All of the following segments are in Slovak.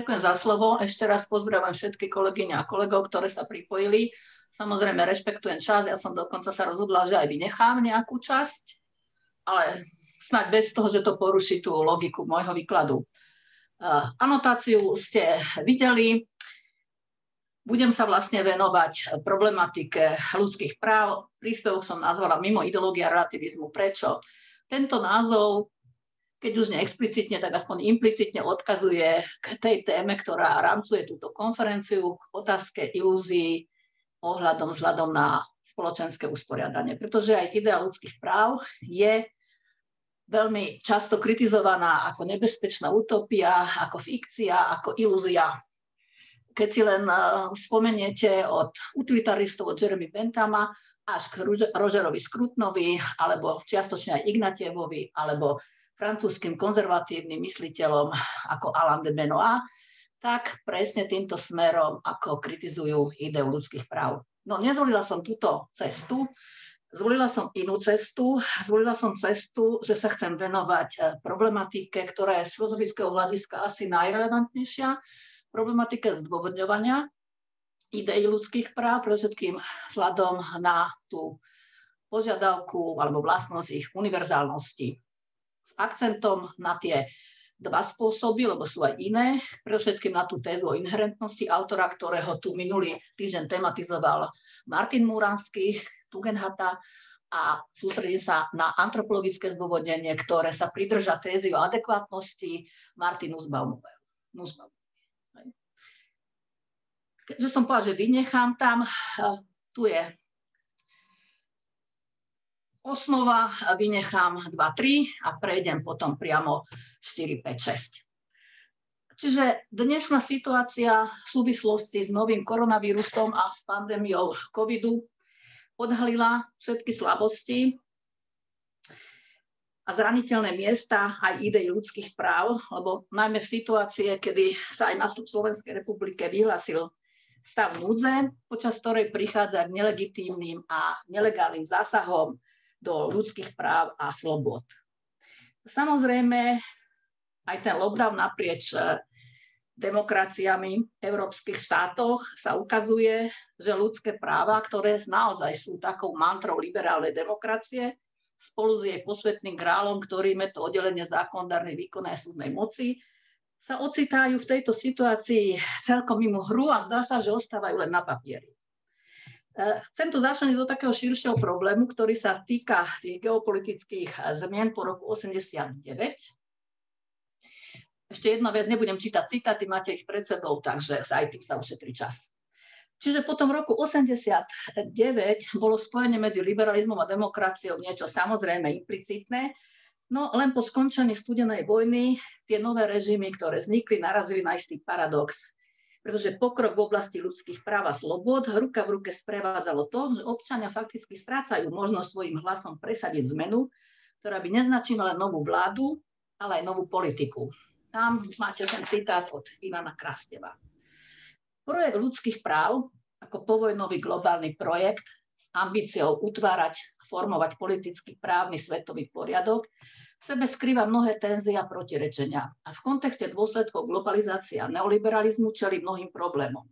Ďakujem za slovo. Ešte raz pozdravujem všetky kolegyne a kolegov, ktoré sa pripojili. Samozrejme, rešpektujem čas. Ja som dokonca sa rozhodla, že aj vynechám nejakú časť, ale snáď bez toho, že to poruší tú logiku môjho výkladu. Anotáciu ste videli. Budem sa vlastne venovať problematike ľudských práv. Príspevok som nazvala Mimo ideológia relativizmu. Prečo? Tento názov, keď už nie explicitne, tak aspoň implicitne odkazuje k tej téme, ktorá rámcuje túto konferenciu, k otázke ilúzií vzhľadom na spoločenské usporiadanie. Pretože aj idea ľudských práv je veľmi často kritizovaná ako nebezpečná utopia, ako fikcia, ako ilúzia. Keď si len spomeniete od utilitaristov, od Jeremy Benthama až k Rogerovi Scrutonovi, alebo čiastočne aj Ignatievovi, alebo francúzskym konzervatívnym mysliteľom ako Alain de Benoist, tak presne týmto smerom, ako kritizujú ideu ľudských práv. No, nezvolila som túto cestu, zvolila som inú cestu. Zvolila som cestu, že sa chcem venovať problematike, ktorá je z filozofického hľadiska asi najrelevantnejšia, problematike zdôvodňovania ideí ľudských práv, predovšetkým vzhľadom na tú požiadavku alebo vlastnosť ich univerzálnosti. S akcentom na tie dva spôsoby, lebo sú aj iné, predovšetkým na tú tézu o inherentnosti autora, ktorého tu minulý týždeň tematizoval Martin Múranský, Tugendhata, a sústredí sa na antropologické zdôvodnenie, ktoré sa pridrža tézy o adekvátnosti Martin Nussbaum. Keďže som povedala, že vynechám tam, tu je osnova, vynechám 2, 3 a prejdem potom priamo 4, 5, 6. Čiže dnešná situácia v súvislosti s novým koronavírusom a s pandémiou covidu odhalila všetky slabosti a zraniteľné miesta aj idei ľudských práv, lebo najmä v situácii, kedy sa aj na Slovenskej republike vyhlásil stav núdze, počas ktorej prichádza k nelegitímnym a nelegálnym zásahom do ľudských práv a slobod. Samozrejme, aj ten lockdown naprieč demokraciami v európskych štátoch sa ukazuje, že ľudské práva, ktoré naozaj sú takou mantrou liberálnej demokracie, spolu s jej posvetným grálom, ktorým je to oddelenie zákonodárnej, výkonnej a súdnej moci, sa ocitajú v tejto situácii celkom mimo hru a zdá sa, že ostávajú len na papieri. Chcem to začať do takého širšieho problému, ktorý sa týka tých geopolitických zmien po roku 89. Ešte jedna vec, nebudem čítať citáty, máte ich pred sebou, takže aj tým sa ušetrí čas. Čiže potom v roku 89 bolo spojenie medzi liberalizmom a demokraciou niečo samozrejme implicitné. No len po skončení studenej vojny tie nové režimy, ktoré vznikli, narazili na istý paradox. Pretože pokrok v oblasti ľudských práv a slobod ruka v ruke sprevádzalo to, že občania fakticky strácajú možnosť svojím hlasom presadiť zmenu, ktorá by neznačila len novú vládu, ale aj novú politiku. Tam máte ten citát od Ivana Krasteva. Projekt ľudských práv ako povojnový globálny projekt s ambíciou utvárať a formovať politický právny svetový poriadok v sebe skrýva mnohé tenzie a protirečenia a v kontexte dôsledkov globalizácie a neoliberalizmu čelí mnohým problémom.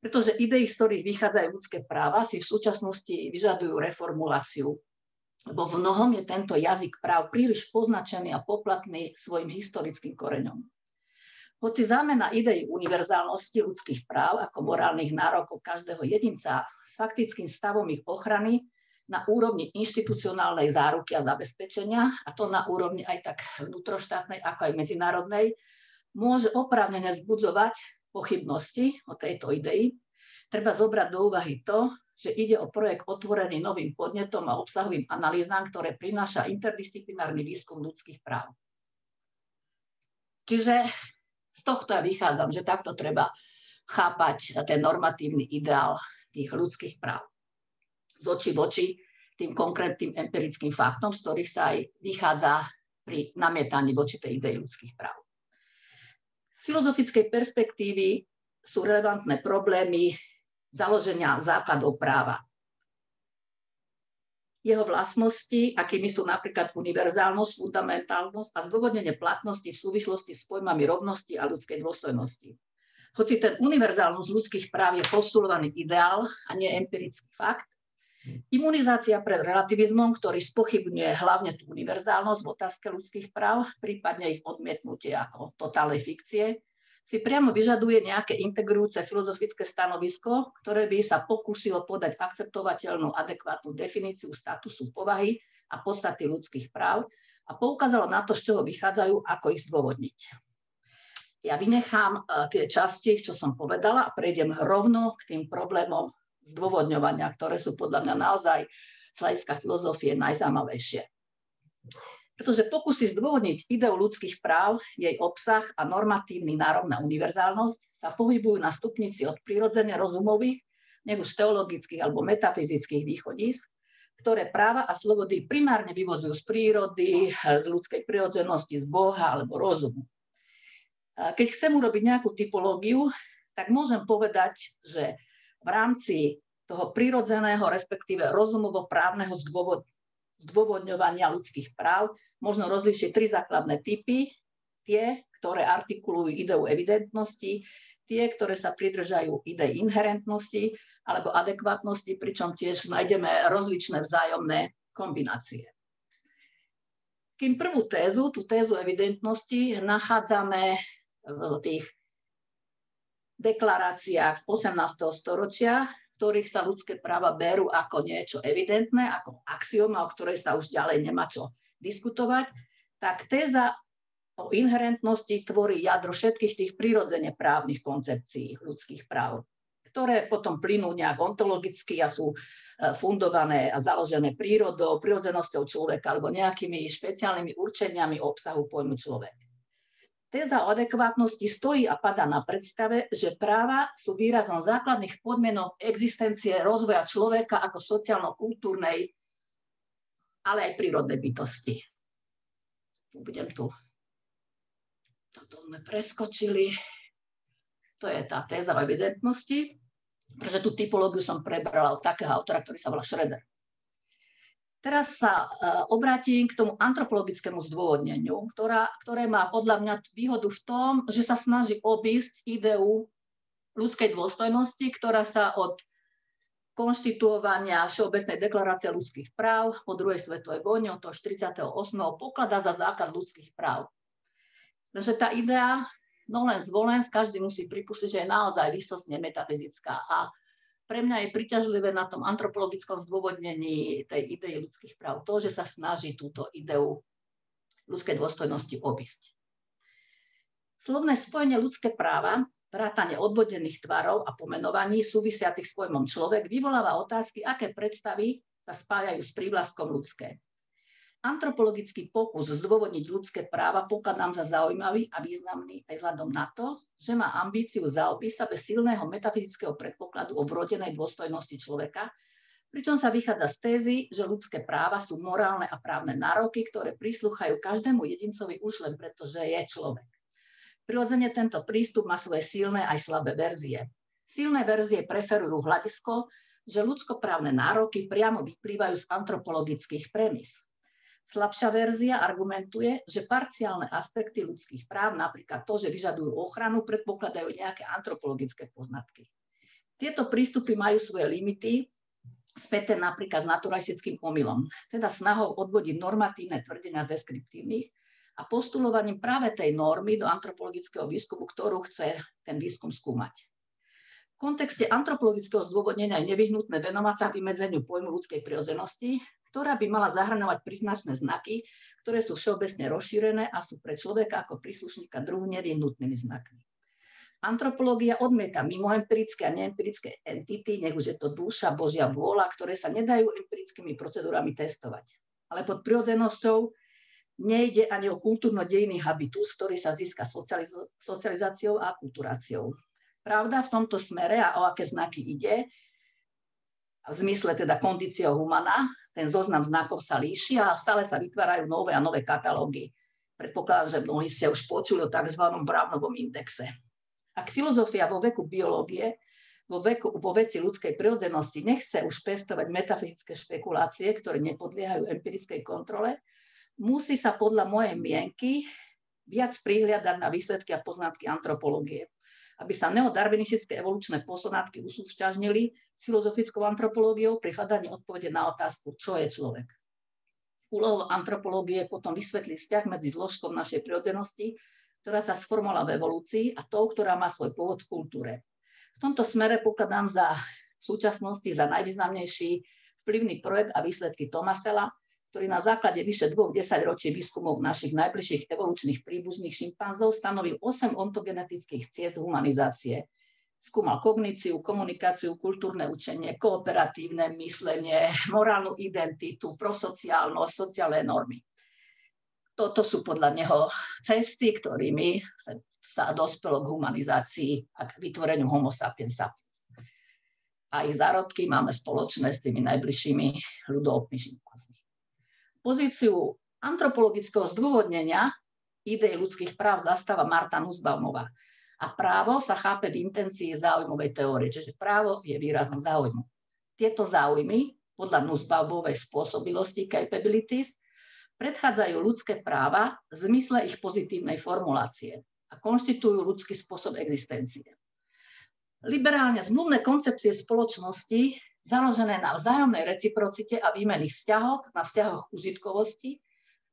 Pretože idei, z ktorých vychádzajú ľudské práva, si v súčasnosti vyžadujú reformuláciu, lebo v mnohom je tento jazyk práv príliš poznačený a poplatný svojim historickým koreňom. Hoci zámena idei univerzálnosti ľudských práv ako morálnych nárokov každého jedinca s faktickým stavom ich ochrany na úrovni inštitucionálnej záruky a zabezpečenia, a to na úrovni aj tak vnútroštátnej, ako aj medzinárodnej, môže oprávnene vzbudzovať pochybnosti o tejto idei. Treba zobrať do úvahy to, že ide o projekt otvorený novým podnetom a obsahovým analýzám, ktoré prináša interdisciplinárny výskum ľudských práv. Čiže z tohto ja vychádzam, že takto treba chápať ten normatívny ideál tých ľudských práv. Z očí v oči tým konkrétnym empirickým faktom, z ktorých sa aj vychádza pri namietaní voči tej idei ľudských práv. Z filozofickej perspektívy sú relevantné problémy založenia základov práva. jeho vlastnosti, akými sú napríklad univerzálnosť, fundamentálnosť a zdôvodnenie platnosti v súvislosti s pojmami rovnosti a ľudskej dôstojnosti. Hoci ten univerzálnosť ľudských práv je postulovaný ideál a nie empirický fakt, imunizácia pred relativizmom, ktorý spochybňuje hlavne tú univerzálnosť v otázke ľudských práv, prípadne ich odmietnutie ako totálnej fikcie, si priamo vyžaduje nejaké integrujúce filozofické stanovisko, ktoré by sa pokúsilo podať akceptovateľnú adekvátnu definíciu statusu povahy a podstaty ľudských práv a poukázalo na to, z čoho vychádzajú, ako ich zdôvodniť. Ja vynechám tie časti, čo som povedala, a prejdem rovno k tým problémom zdôvodňovania, ktoré sú podľa mňa naozaj z hľadiska filozofie najzaujímavejšie. Pretože pokusy zdôvodniť ideu ľudských práv, jej obsah a normatívny nárok na univerzálnosť sa pohybujú na stupnici od prirodzene rozumových, nech už teologických alebo metafyzických východísk, ktoré práva a slobody primárne vyvodzujú z prírody, z ľudskej prirodzenosti, z Boha alebo rozumu. Keď chcem urobiť nejakú typológiu, tak môžem povedať, že v rámci toho prirodzeného, respektíve rozumovo-právneho zdôvodňovania ľudských práv možno rozlíšiť tri základné typy. Tie, ktoré artikulujú ideu evidentnosti, tie, ktoré sa pridržajú idei inherentnosti alebo adekvátnosti, pričom tiež nájdeme rozličné vzájomné kombinácie. Kým prvú tézu, tú tézu evidentnosti, nachádzame v tých deklaráciách z 18. storočia, v ktorých sa ľudské práva berú ako niečo evidentné, ako axioma, o ktorej sa už ďalej nemá čo diskutovať, tak téza o inherentnosti tvorí jadro všetkých tých prirodzene právnych koncepcií ľudských práv, ktoré potom plynú nejak ontologicky a sú fundované a založené prírodou, prirodzenosťou človeka alebo nejakými špeciálnymi určeniami obsahu pojmu človek. Téza o adekvátnosti stojí a padá na predstave, že práva sú výrazom základných podmienok existencie rozvoja človeka ako sociálno-kultúrnej, ale aj prírodnej bytosti. Toto sme preskočili. To je tá téza o evidentnosti, pretože tú typológiu som prebrala od takého autora, ktorý sa volá Schroeder. Teraz sa obrátim k tomu antropologickému zdôvodneniu, ktoré má podľa mňa výhodu v tom, že sa snaží obísť ideu ľudskej dôstojnosti, ktorá sa od konštituovania Všeobecnej deklarácie ľudských práv po druhej svetovej vojne od toho 48. pokladá za základ ľudských práv. Takže tá idea, no len zvolen, každý musí pripustiť, že je naozaj výsostne metafyzická. A pre mňa je priťažlivé na tom antropologickom zdôvodnení tej idei ľudských práv to, že sa snaží túto ideu ľudskej dôstojnosti obísť. Slovné spojenie ľudské práva, vrátane odvodených tvarov a pomenovaní súvisiacich s pojmom človek vyvoláva otázky, aké predstavy sa spájajú s prívlastkom ľudské. Antropologický pokus zdôvodniť ľudské práva pokladám za zaujímavý a významný aj vzhľadom na to, že má ambíciu zaobísť sa bez silného metafyzického predpokladu o vrodenej dôstojnosti človeka, pričom sa vychádza z tézy, že ľudské práva sú morálne a právne nároky, ktoré prislúchajú každému jedincovi už len preto, že je človek. Prirodzene tento prístup má svoje silné aj slabé verzie. Silné verzie preferujú hľadisko, že ľudskoprávne nároky priamo vyplývajú z antropologických premis. Slabšia verzia argumentuje, že parciálne aspekty ľudských práv, napríklad to, že vyžadujú ochranu, predpokladajú nejaké antropologické poznatky. Tieto prístupy majú svoje limity, späté napríklad s naturalistickým omylom, teda snahou odvodiť normatívne tvrdenia z deskriptívnych a postulovaním práve tej normy do antropologického výskumu, ktorú chce ten výskum skúmať. V kontexte antropologického zdôvodnenia je nevyhnutné venovať sa vymedzeniu pojmu ľudskej prirodzenosti, ktorá by mala zahrňovať príznačné znaky, ktoré sú všeobecne rozšírené a sú pre človeka ako príslušníka druhu nevyhnutnými znakmi. Antropológia odmieta mimoempirické a neempirické entity, nech už je to duša, Božia vôľa, ktoré sa nedajú empirickými procedúrami testovať. Ale pod prirodzenosťou nejde ani o kultúrno-dejný habitus, ktorý sa získa socializáciou a akulturáciou. Pravda v tomto smere a o aké znaky ide, v zmysle teda kondício humana, ten zoznam znakov sa líši a stále sa vytvárajú nové a nové katalógy. Predpokladám, že mnohí ste už počuli o tzv. Brownovom indexe. Ak filozofia vo veku biológie vo veci ľudskej prirodzenosti nechce už pestovať metafyzické špekulácie, ktoré nepodliehajú empirickej kontrole, musí sa podľa mojej mienky viac prihliadať na výsledky a poznatky antropológie, aby sa neodarwinistické evolučné posonátky usúšťažnili s filozofickou antropológiou pri hľadaní odpovede na otázku, čo je človek. Úlohou antropológie je potom vysvetliť vzťah medzi zložkou našej prirodzenosti, ktorá sa sformovala v evolúcii, a tou, ktorá má svoj pôvod v kultúre. V tomto smere pokladám v súčasnosti za najvýznamnejší vplyvný projekt a výsledky Thomasela, ktorý na základe vyše 2 desaťročí výskumov našich najbližších evolučných príbuzných šimpanzov stanovil 8 ontogenetických ciest humanizácie. Skúmal kogníciu, komunikáciu, kultúrne učenie, kooperatívne myslenie, morálnu identitu, prosociálnosť, sociálne normy. Toto sú podľa neho cesty, ktorými sa dospelo k humanizácii a k vytvoreniu Homo sapiens sapiens. A ich zárodky máme spoločné s tými najbližšími ľudovými šimpanzmi. Pozíciu antropologického zdôvodnenia idei ľudských práv zastáva Marta Nussbaumová. A právo sa chápe v intencii záujmovej teórie, čiže právo je výrazom záujmu. Tieto záujmy, podľa Nussbaumovej spôsobilosti capabilities, predchádzajú ľudské práva v zmysle ich pozitívnej formulácie a konštitujú ľudský spôsob existencie. Liberálne zmluvné koncepcie spoločnosti, založené na vzájomnej reciprocite a výmenných vzťahoch, na vzťahoch užitkovosti,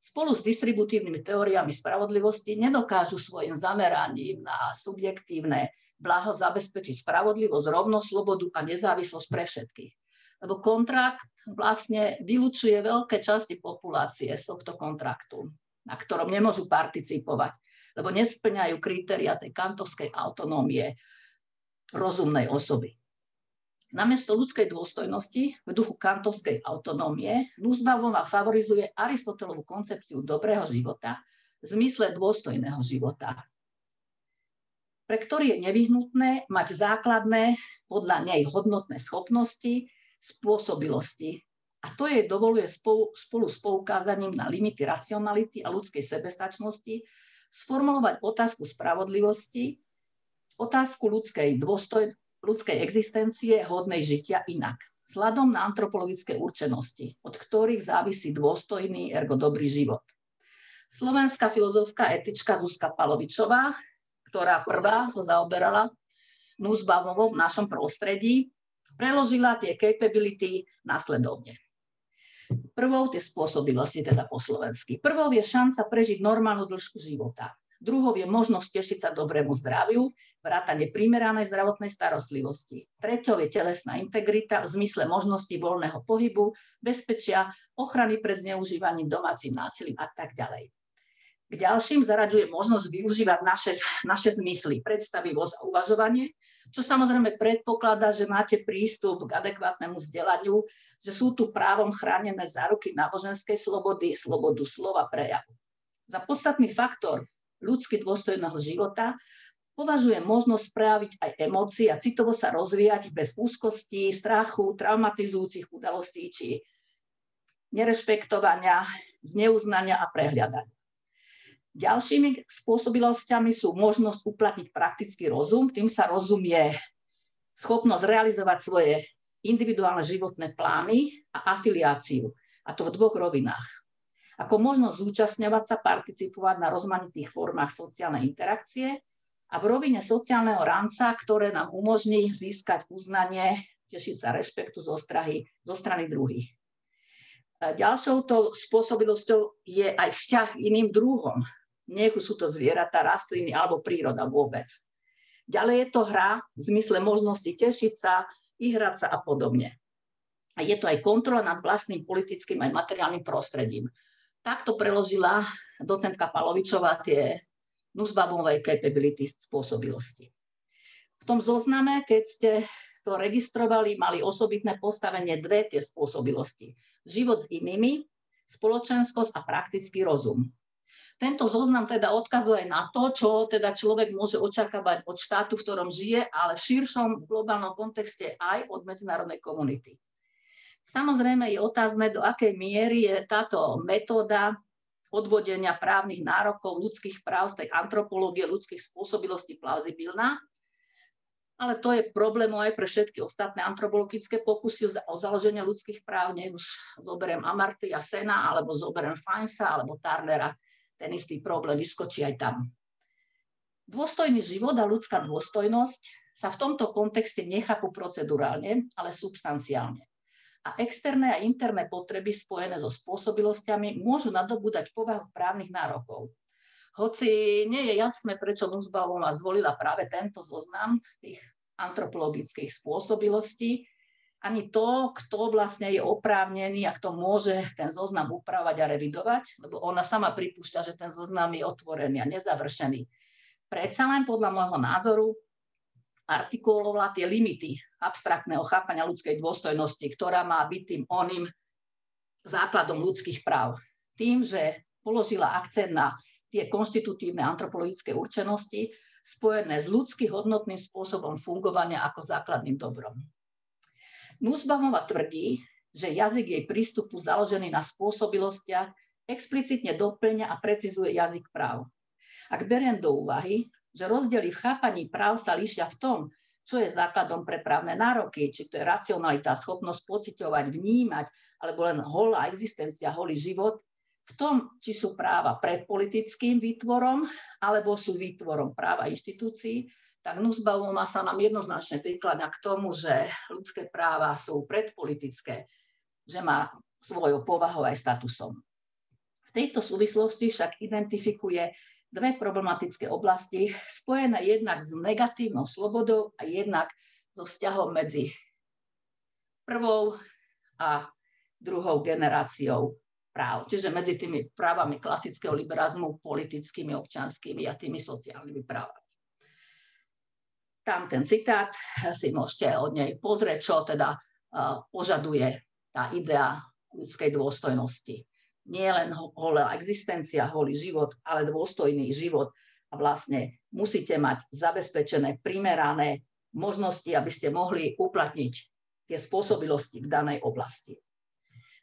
spolu s distributívnymi teóriami spravodlivosti nedokážu svojim zameraním na subjektívne blaho zabezpečiť spravodlivosť, rovnosť, slobodu a nezávislosť pre všetkých. Lebo kontrakt vlastne vylučuje veľké časti populácie z tohto kontraktu, na ktorom nemôžu participovať, lebo nesplňajú kritéria tej kantovskej autonómie rozumnej osoby. Namiesto ľudskej dôstojnosti v duchu kantovskej autonómie Nussbaumová favorizuje Aristotelovú koncepciu dobrého života v zmysle dôstojného života, pre ktorý je nevyhnutné mať základné, podľa nej hodnotné schopnosti, spôsobilosti. A to jej dovoluje spolu s poukázaním na limity racionality a ľudskej sebestačnosti sformulovať otázku spravodlivosti, otázku ľudskej existencie hodnej žitia inak, vzhľadom na antropologické určenosti, od ktorých závisí dôstojný, ergo dobrý život. Slovenská filozofka etička Zuzka Palovičová, ktorá prvá sa zaoberala Nussbaumovou v našom prostredí, preložila tie capability nasledovne. Prvou tie spôsobilosti, teda po slovensky. Prvou je šanca prežiť normálnu dĺžku života. Druhou je možnosť tešiť sa dobrému zdraviu, vrátane primeranej zdravotnej starostlivosti. Treťou je telesná integrita v zmysle možnosti voľného pohybu, bezpečia, ochrany pred zneužívaním, domácim násilím a tak ďalej. K ďalším zaraďuje možnosť využívať naše zmysly, predstavivosť a uvažovanie, čo samozrejme predpokladá, že máte prístup k adekvátnemu vzdelaniu, že sú tu právom chránené záruky náboženskej slobody, slobodu slova, prejavu. Za podstatný faktor ľudsky dôstojného života považuje možnosť prejaviť aj emócie a citovo sa rozvíjať bez úzkosti, strachu, traumatizujúcich udalostí či nerešpektovania, zneuznania a prehliadania. Ďalšími spôsobilosťami sú možnosť uplatniť praktický rozum, tým sa rozumie schopnosť realizovať svoje individuálne životné plány a afiliáciu, a to v 2 rovinách. Ako možnosť zúčastňovať sa, participovať na rozmanitých formách sociálnej interakcie a v rovine sociálneho rámca, ktoré nám umožní získať uznanie, tešiť sa rešpektu zo strany druhých. Ďalšou spôsobilosťou je aj vzťah k iným druhom. Nech sú to zvieratá, rastliny alebo príroda vôbec. Ďalej je to hra v zmysle možnosti tešiť sa, ihrať sa a podobne. A je to aj kontrola nad vlastným politickým aj materiálnym prostredím. Takto preložila docentka Palovičová tie Nussbaumovej capability spôsobilosti. V tom zozname, keď ste to registrovali, mali osobitné postavenie 2 tie spôsobilosti. Život s inými, spoločenskosť a praktický rozum. Tento zoznam teda odkazuje na to, čo teda človek môže očakávať od štátu, v ktorom žije, ale v širšom globálnom kontexte aj od medzinárodnej komunity. Samozrejme je otázne, do akej miery je táto metóda odvodenia právnych nárokov ľudských práv z tej antropológie ľudských spôsobilostí plauzibilná. ale to je problém aj pre všetky ostatné antropologické pokusy o založenie ľudských práv. Nech už zoberiem Amartya Sena, alebo zoberiem Feinsa, alebo Turnera, ten istý problém vyskočí aj tam. Dôstojný život a ľudská dôstojnosť sa v tomto kontexte nechápu procedurálne, ale substanciálne. A externé a interné potreby spojené so spôsobilosťami môžu nadobúdať povahu právnych nárokov. Hoci nie je jasné, prečo Nussbaumová zvolila práve tento zoznam tých antropologických spôsobilostí, ani to, kto vlastne je oprávnený a kto môže ten zoznam upravovať a revidovať, lebo ona sama pripúšťa, že ten zoznam je otvorený a nezavršený. Predsa len podľa môjho názoru artikulovala tie limity abstraktného chápania ľudskej dôstojnosti, ktorá má byť tým oným základom ľudských práv. Tým, že položila akcent na tie konštitutívne antropologické určenosti spojené s ľudský hodnotným spôsobom fungovania ako základným dobrom. Nussbaumová tvrdí, že jazyk jej prístupu založený na spôsobilostiach explicitne doplňa a precizuje jazyk práv. Ak beriem do úvahy, že rozdiely v chápaní práv sa líšia v tom, čo je základom pre právne nároky, či to je racionalita, schopnosť pociťovať, vnímať, alebo len holá existencia, holý život, v tom, či sú práva pred politickým výtvorom, alebo sú výtvorom práva inštitúcií, tak Nussbaumová sa nám jednoznačne prikladá k tomu, že ľudské práva sú predpolitické, že má svojou povahou aj statusom. V tejto súvislosti však identifikuje dve problematické oblasti, spojené jednak s negatívnou slobodou a jednak so vzťahom medzi prvou a druhou generáciou práv, čiže medzi tými právami klasického liberalizmu, politickými, občianskými a tými sociálnymi právami. Tam ten citát si môžete od nej pozrieť, čo teda požaduje tá idea ľudskej dôstojnosti. Nie len holá existencia, holý život, ale dôstojný život. A vlastne musíte mať zabezpečené, primerané možnosti, aby ste mohli uplatniť tie spôsobilosti v danej oblasti.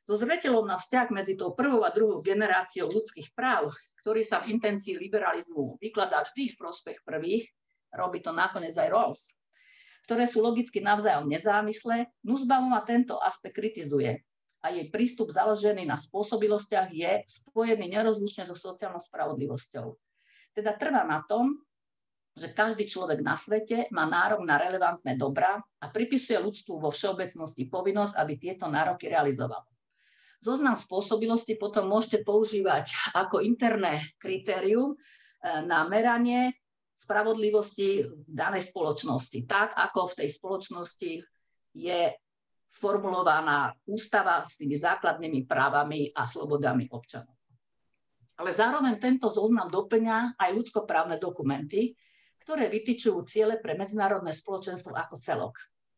So zreteľom na vzťah medzi tou prvou a druhou generáciou ľudských práv, ktorý sa v intencii liberalizmu vykladá vždy v prospech prvých, robí to nakoniec aj Rawls, ktoré sú logicky navzájom nezávislé, Nussbaumová tento aspekt kritizuje a jej prístup založený na spôsobilostiach je spojený nerozlučne so sociálnou spravodlivosťou. Teda trvá na tom, že každý človek na svete má nárok na relevantné dobrá a pripisuje ľudstvu vo všeobecnosti povinnosť, aby tieto nároky realizovalo. Zoznam spôsobilosti potom môžete používať ako interné kritérium na meranie spravodlivosti v danej spoločnosti, tak ako v tej spoločnosti je sformulovaná ústava s tými základnými právami a slobodami občanov. Ale zároveň tento zoznam doplňa aj ľudskoprávne dokumenty, ktoré vytyčujú ciele pre medzinárodné spoločenstvo ako celok.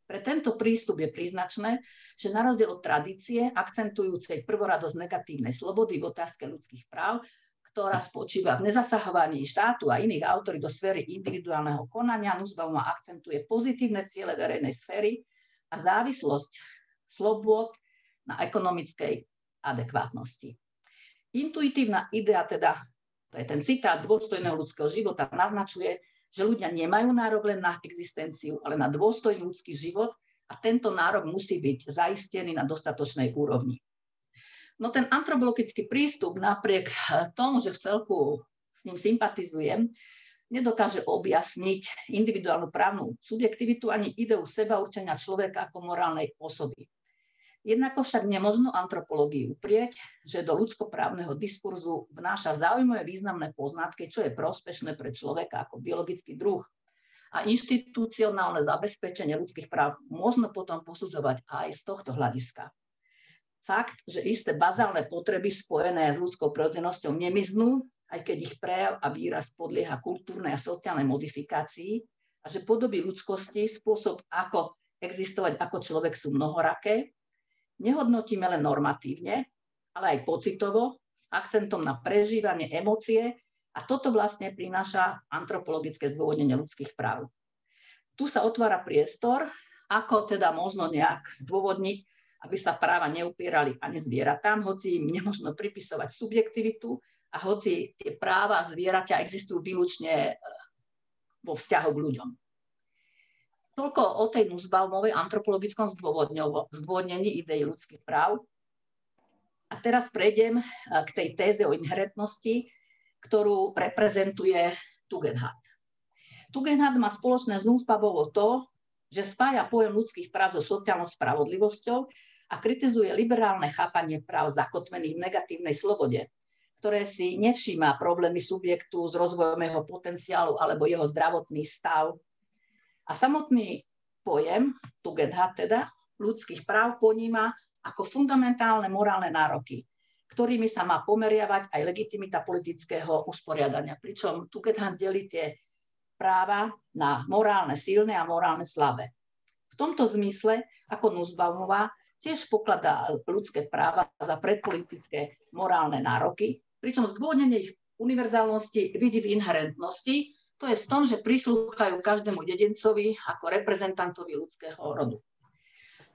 Pre tento prístup je príznačné, že na rozdiel od tradície akcentujúcej prvoradosť negatívnej slobody v otázke ľudských práv, ktorá spočíva v nezasahovaní štátu a iných autorít do sféry individuálneho konania, Nussbaumová akcentuje pozitívne ciele verejnej sféry a závislosť slobôd na ekonomickej adekvátnosti. Intuitívna idea, teda, to je ten citát dôstojného ľudského života, naznačuje, že ľudia nemajú nárok len na existenciu, ale na dôstojný ľudský život a tento nárok musí byť zaistený na dostatočnej úrovni. No ten antropologický prístup, napriek tomu, že v celku s ním sympatizujem, nedokáže objasniť individuálnu právnu subjektivitu ani ideu sebaurčenia človeka ako morálnej osoby. Jednako však nemožno antropológii uprieť, že do ľudskoprávneho diskurzu vnáša zaujímavé významné poznatky, čo je prospešné pre človeka ako biologický druh. A inštitucionálne zabezpečenie ľudských práv možno potom posudzovať aj z tohto hľadiska. Fakt, že isté bazálne potreby spojené s ľudskou prirodzenosťou nemiznú, aj keď ich prejav a výraz podlieha kultúrnej a sociálnej modifikácii, a že podoby ľudskosti, spôsob, ako existovať ako človek sú mnohoraké, nehodnotíme len normatívne, ale aj pocitovo, s akcentom na prežívanie emócie a toto vlastne prináša antropologické zdôvodnenie ľudských práv. Tu sa otvára priestor, ako teda možno nejak zdôvodniť, aby sa práva neupierali ani zvieratám, hoci im nemožno pripisovať subjektivitu a hoci tie práva zvieraťa existujú výlučne vo vzťahu k ľuďom. Toľko o tej Nussbaumovej antropologickom zdôvodnení idei ľudských práv. A teraz prejdem k tej téze o inherentnosti, ktorú reprezentuje Tugendhat. Tugendhat má spoločné s Nussbaumovou to, že spája pojem ľudských práv so sociálnou spravodlivosťou a kritizuje liberálne chápanie práv zakotvených v negatívnej slobode, ktoré si nevšíma problémy subjektu s rozvojom jeho potenciálu alebo jeho zdravotný stav. A samotný pojem, Tugendhat teda, ľudských práv poníma ako fundamentálne morálne nároky, ktorými sa má pomeriavať aj legitimita politického usporiadania. Pričom Tugendhat delí tie práva na morálne silné a morálne slabé. V tomto zmysle, ako Nussbaumová, tiež pokladá ľudské práva za predpolitické morálne nároky, pričom zdôvodnenie ich univerzálnosti vidí v inherentnosti, to je v tom, že prislúchajú každému jedincovi ako reprezentantovi ľudského rodu.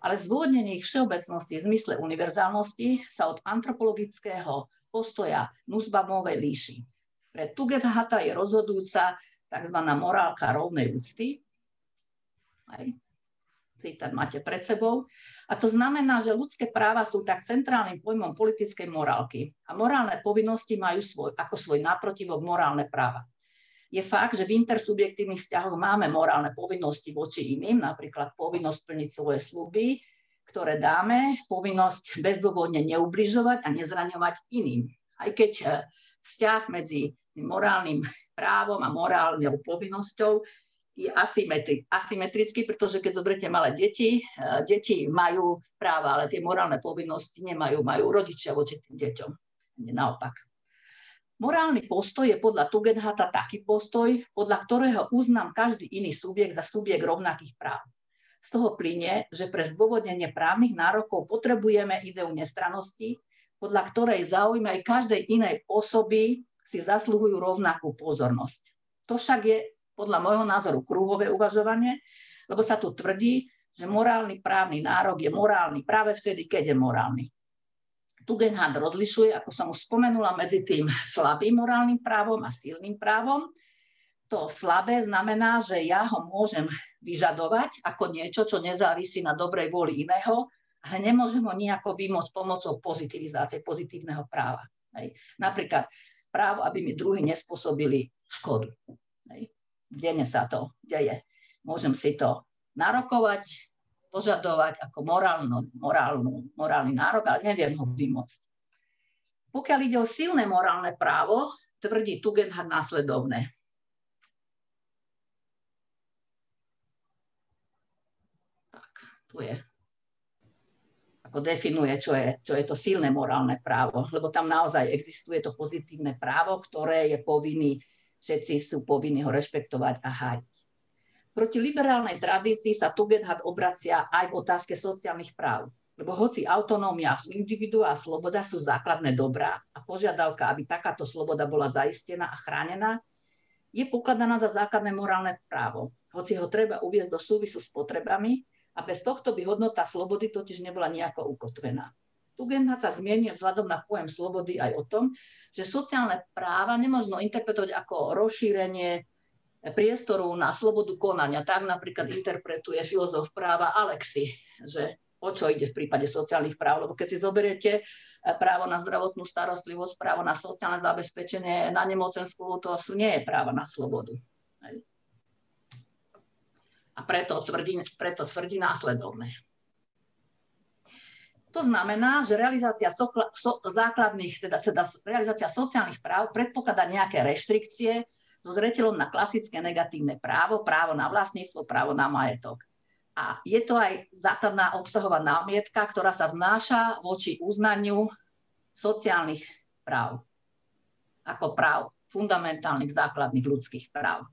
Ale zdôvodnenie ich všeobecnosti v zmysle univerzálnosti sa od antropologického postoja Nussbaumovej líši. Pre Tugendhata je rozhodujúca tzv. Morálka rovnej úcty. Citát máte pred sebou. A to znamená, že ľudské práva sú tak centrálnym pojmom politickej morálky. A morálne povinnosti majú ako svoj náprotivok morálne práva. Je fakt, že v intersubjektívnych vzťahoch máme morálne povinnosti voči iným, napríklad povinnosť plniť svoje sľuby, ktoré dáme, povinnosť bezdôvodne neubližovať a nezraňovať iným. Aj keď vzťah medzi morálnym právom a morálnou povinnosťou je asymetrický, pretože keď zoberiete malé deti, deti majú práva, ale tie morálne povinnosti nemajú, majú rodičia voči tým deťom. Naopak. Morálny postoj je podľa Tugendhata taký postoj, podľa ktorého uznám každý iný subjekt za subjekt rovnakých práv. Z toho plynie, že pre zdôvodnenie právnych nárokov potrebujeme ideu nestrannosti, podľa ktorej záujmy aj každej inej osoby si zasluhujú rovnakú pozornosť. To však je podľa môjho názoru kruhové uvažovanie, lebo sa tu tvrdí, že morálny právny nárok je morálny práve vtedy, keď je morálny. Tugendhat rozlišuje, ako som už spomenula, medzi tým slabým morálnym právom a silným právom. To slabé znamená, že ja ho môžem vyžadovať ako niečo, čo nezávisí na dobrej vôli iného, ale nemôžem ho nejako vymôcť pomocou pozitivizácie, pozitívneho práva. Napríklad právo, aby mi druhí nespôsobili škodu. Denne sa to deje. Môžem si to narokovať, požadovať ako morálny nárok, ale neviem ho vymôcť. Pokiaľ ide o silné morálne právo, tvrdí Tugendhat následovné. Tak, tu je. Ako definuje, čo je to silné morálne právo, lebo tam naozaj existuje to pozitívne právo, ktoré je povinný, všetci sú povinní ho rešpektovať a hájiť. Proti liberálnej tradícii sa Tugendhat obracia aj v otázke sociálnych práv, lebo hoci autonómia individua a sloboda sú základné dobrá a požiadavka, aby takáto sloboda bola zaistená a chránená, je pokladaná za základné morálne právo, hoci ho treba uviesť do súvisu s potrebami a bez tohto by hodnota slobody totiž nebola nejako ukotvená. Tugendhat sa zmienuje vzhľadom na pojem slobody aj o tom, že sociálne práva nemožno interpretovať ako rozšírenie priestoru na slobodu konania. Tak napríklad interpretuje filozof práva Alexi, že o čo ide v prípade sociálnych práv. Lebo keď si zoberiete právo na zdravotnú starostlivosť, právo na sociálne zabezpečenie, na nemocenskú, to nie je práva na slobodu. A preto tvrdí následovné. To znamená, že realizácia realizácia sociálnych práv predpokladá nejaké reštrikcie so zreteľom na klasické negatívne právo, právo na vlastníctvo, právo na majetok. A je to aj základná obsahová námietka, ktorá sa vznáša voči uznaniu sociálnych práv ako práv fundamentálnych základných ľudských práv.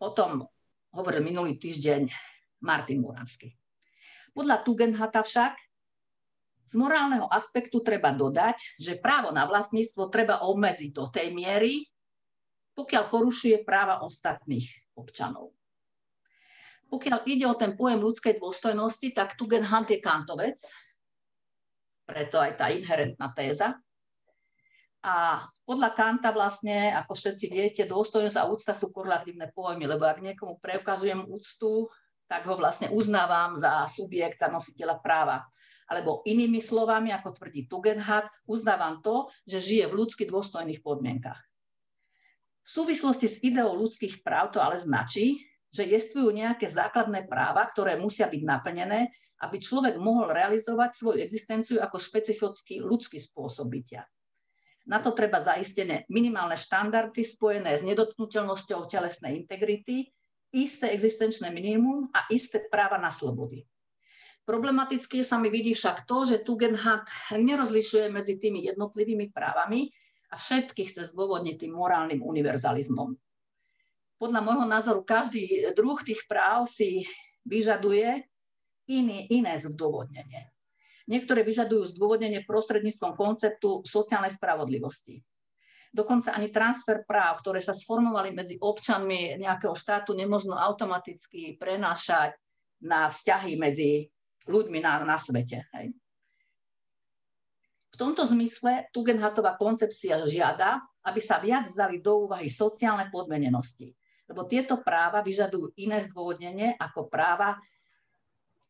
O tom hovoril minulý týždeň Martin Muransky. Podľa Tugendhata však z morálneho aspektu treba dodať, že právo na vlastníctvo treba obmedziť do tej miery, pokiaľ porušuje práva ostatných občanov. Pokiaľ ide o ten pojem ľudskej dôstojnosti, tak Tugendhat je kantovec, preto aj tá inherentná téza. A podľa Kanta vlastne, ako všetci viete, dôstojnosť a úcta sú korrelatívne pojmy, lebo ak niekomu preukazujem úctu, tak ho vlastne uznávam za subjekt, za nositeľa práva. Alebo inými slovami, ako tvrdí Tugendhat, uznávam to, že žije v ľudsky dôstojných podmienkach. V súvislosti s ideou ľudských práv to ale značí, že jestvujú nejaké základné práva, ktoré musia byť naplnené, aby človek mohol realizovať svoju existenciu ako špecifický ľudský spôsob bytia. Na to treba zaistené minimálne štandardy spojené s nedotknuteľnosťou telesnej integrity, isté existenčné minimum a isté práva na slobody. Problematicky sa mi vidí však to, že Tugendhat nerozlišuje medzi tými jednotlivými právami a všetkých chce zdôvodniť tým morálnym univerzalizmom. Podľa môjho názoru každý druh tých práv si vyžaduje iné zdôvodnenie. Niektoré vyžadujú zdôvodnenie prostredníctvom konceptu sociálnej spravodlivosti. Dokonca ani transfer práv, ktoré sa sformovali medzi občanmi nejakého štátu, nemožno automaticky prenášať na vzťahy medzi ľuďmi na svete. Hej. V tomto zmysle Tugendhatová koncepcia žiada, aby sa viac vzali do úvahy sociálne podmienenosti, lebo tieto práva vyžadujú iné zdôvodnenie ako práva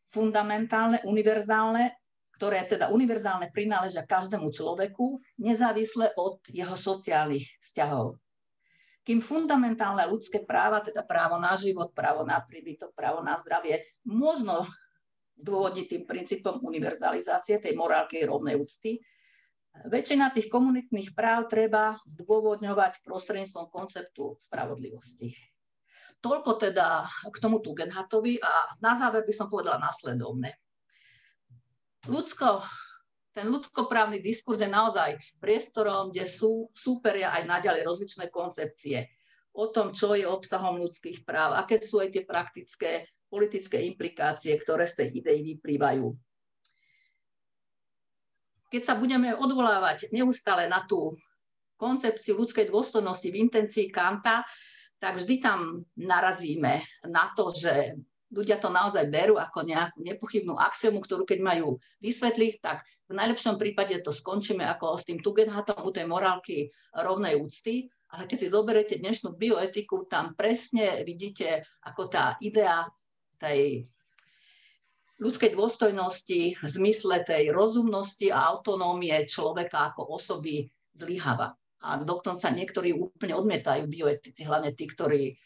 fundamentálne, univerzálne, ktoré teda univerzálne prináležia každému človeku, nezávisle od jeho sociálnych vzťahov. Kým fundamentálne ľudské práva, teda právo na život, právo na príbytok, právo na zdravie, možno zdôvodniť tým princípom univerzalizácie tej morálky rovnej úcty, väčšina tých komunitných práv treba zdôvodňovať prostredníctvom konceptu spravodlivosti. Toľko teda k tomu Tugendhatovi a na záver by som povedala nasledovné. Ten ľudskoprávny diskurs je naozaj priestorom, kde súperia aj naďalej rozličné koncepcie o tom, čo je obsahom ľudských práv, aké sú aj tie praktické politické implikácie, ktoré z tej idei vyplývajú. Keď sa budeme odvolávať neustále na tú koncepciu ľudskej dôstojnosti v intencii Kanta, tak vždy tam narazíme na to, že ľudia to naozaj berú ako nejakú nepochybnú axiomu, ktorú keď majú vysvetliť, tak v najlepšom prípade to skončíme ako s tým Tugendhatom u tej morálky rovnej úcty, ale keď si zoberiete dnešnú bioetiku, tam presne vidíte, ako tá idea tej ľudskej dôstojnosti v zmysle tej rozumnosti a autonómie človeka ako osoby zlyháva. A dokonca niektorí úplne odmietajú bioetici, hlavne tí, ktorí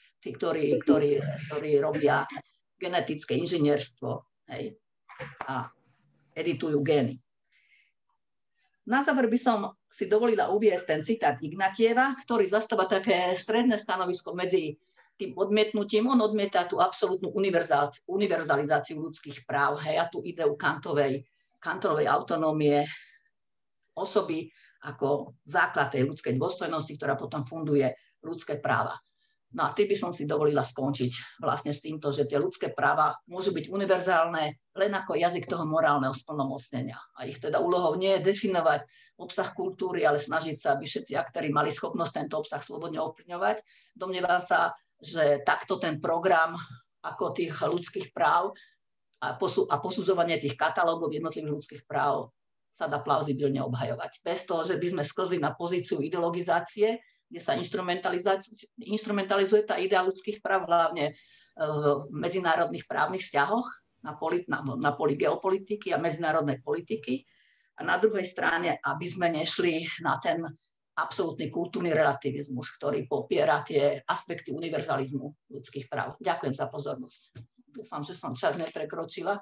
robia genetické inžinierstvo, hej, a editujú gény. Na záver by som si dovolila uviesť ten citát Ignatieva, ktorý zastáva také stredné stanovisko medzi tým odmietnutím. On odmieta tú absolútnu univerzalizáciu ľudských práv, hej, a tú ideu Kantovej autonómie osoby ako základ tej ľudskej dôstojnosti, ktorá potom funduje ľudské práva. No a tým by som si dovolila skončiť vlastne s týmto, že tie ľudské práva môžu byť univerzálne len ako jazyk toho morálneho splnomocnenia. A ich teda úlohou nie je definovať obsah kultúry, ale snažiť sa, aby všetci aktéri mali schopnosť tento obsah slobodne ovplyvňovať. Domnievam sa, že takto ten program ako tých ľudských práv a posudzovanie tých katalógov jednotlivých ľudských práv sa dá plauzibilne obhajovať. Bez toho, že by sme sklzli na pozíciu ideologizácie, kde sa instrumentalizuje tá idea ľudských práv hlavne v medzinárodných právnych vzťahoch na poli geopolitiky a medzinárodnej politiky. A na druhej strane, aby sme nešli na ten absolútny kultúrny relativizmus, ktorý popiera tie aspekty univerzalizmu ľudských práv. Ďakujem za pozornosť. Dúfam, že som čas neprekročila.